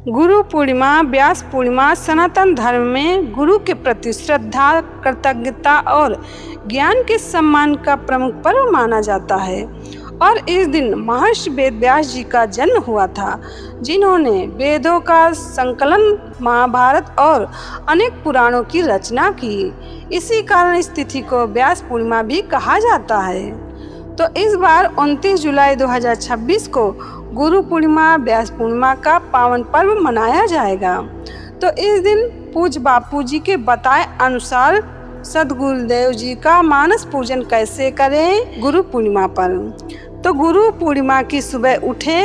गुरु पूर्णिमा, व्यास पूर्णिमा सनातन धर्म में गुरु के प्रति श्रद्धा, कृतज्ञता और ज्ञान के सम्मान का प्रमुख पर्व माना जाता है और इस दिन महर्षि वेद व्यास जी का जन्म हुआ था, जिन्होंने वेदों का संकलन, महाभारत और अनेक पुराणों की रचना की। इसी कारण इस तिथि को व्यास पूर्णिमा भी कहा जाता है। तो इस बार 29 जुलाई 2026 को गुरु पूर्णिमा, व्यास पूर्णिमा का पावन पर्व मनाया जाएगा। तो इस दिन पूज्य बापू जी के बताए अनुसार सद्गुरुदेव जी का मानस पूजन कैसे करें गुरु पूर्णिमा पर। तो गुरु पूर्णिमा की सुबह उठे,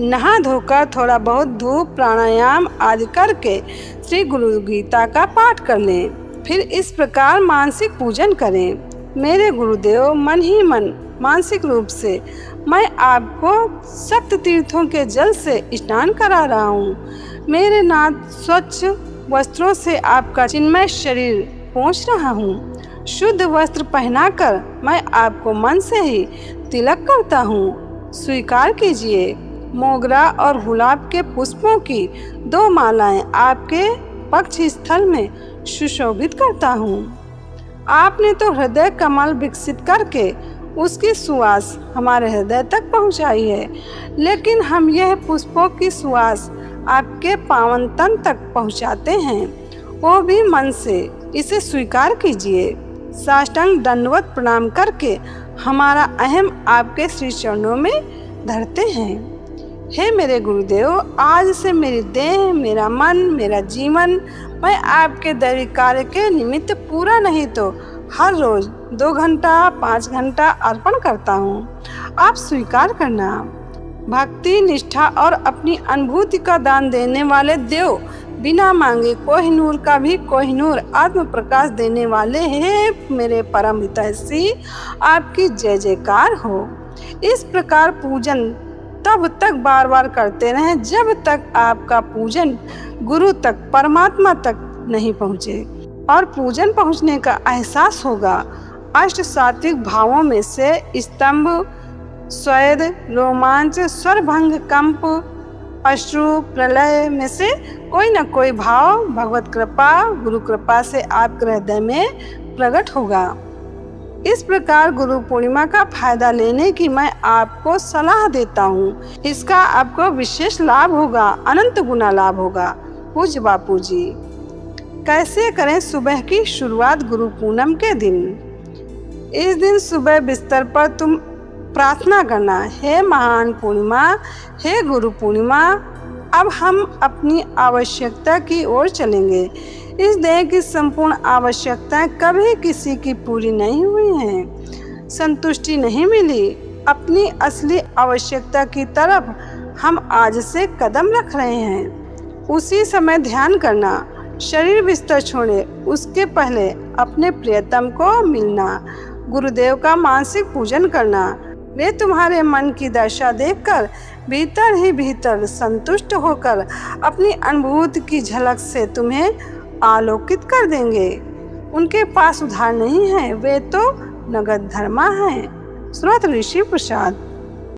नहा धोकर थोड़ा बहुत धूप, प्राणायाम आदि करके श्री गुरु गीता का पाठ कर लें। फिर इस प्रकार मानसिक पूजन करें। मेरे गुरुदेव, मन ही मन मानसिक रूप से मैं आपको सप्त तीर्थों के जल से स्नान करा रहा हूँ। मेरे नाथ, स्वच्छ वस्त्रों से आपका चिन्मय शरीर पोंछ रहा हूँ। शुद्ध वस्त्र पहनाकर मैं आपको मन से ही तिलक करता हूँ। स्वीकार कीजिए। मोगरा और गुलाब के पुष्पों की 2 मालाएं आपके पक्ष स्थल में सुशोभित करता हूँ। आपने तो हृदय कमल विकसित करके उसकी सुवास हमारे हृदय तक पहुंचाई है, लेकिन हम यह पुष्पों की सुवास आपके पावन तन तक पहुंचाते हैं, वो भी मन से। इसे स्वीकार कीजिए। साष्टांग दंडवत प्रणाम करके हमारा अहम आपके श्री चरणों में धरते हैं। हे मेरे गुरुदेव, आज से मेरी देह, मेरा मन, मेरा जीवन मैं आपके दैविक कार्य के निमित्त पूरा नहीं तो हर रोज 2 घंटा, 5 घंटा अर्पण करता हूँ। आप स्वीकार करना। भक्ति, निष्ठा और अपनी अनुभूति का दान देने वाले देव बिना मांगे कोहिनूर का भी कोहिनूर आत्म प्रकाश देने वाले हैं मेरे परम हितैषी, आपकी जय जयकार हो। इस प्रकार पूजन तब तक बार बार करते रहें जब तक आपका पूजन गुरु तक, परमात्मा तक नहीं पहुँचे और पूजन पहुँचने का एहसास होगा। अष्ट सात्विक भावों में से स्तंभ, स्वेद, रोमांच, स्वरभंग, कंप, अश्रु, प्रलय में से कोई न कोई भाव भगवत कृपा, गुरु कृपा से आपके हृदय में प्रकट होगा। इस प्रकार गुरु पूर्णिमा का फायदा लेने की मैं आपको सलाह देता हूँ। इसका आपको विशेष लाभ होगा, अनंत गुना लाभ होगा। पूज्य बापू जी। कैसे करें सुबह की शुरुआत गुरु पूनम के दिन। इस दिन सुबह बिस्तर पर तुम प्रार्थना करना, हे महान पूर्णिमा, हे गुरु पूर्णिमा, अब हम अपनी आवश्यकता की ओर चलेंगे। इस देह की संपूर्ण आवश्यकताएं कभी किसी की पूरी नहीं हुई हैं, संतुष्टि नहीं मिली। अपनी असली आवश्यकता की तरफ हम आज से कदम रख रहे हैं। उसी समय ध्यान करना, शरीर बिस्तर छोड़े उसके पहले अपने प्रियतम को मिलना, गुरुदेव का मानसिक पूजन करना। वे तुम्हारे मन की दशा देखकर भीतर ही भीतर संतुष्ट होकर अपनी अनुभूति की झलक से तुम्हें आलोकित कर देंगे। उनके पास उधार नहीं है, वे तो नगद धर्मा हैं। स्रोत ऋषि प्रसाद।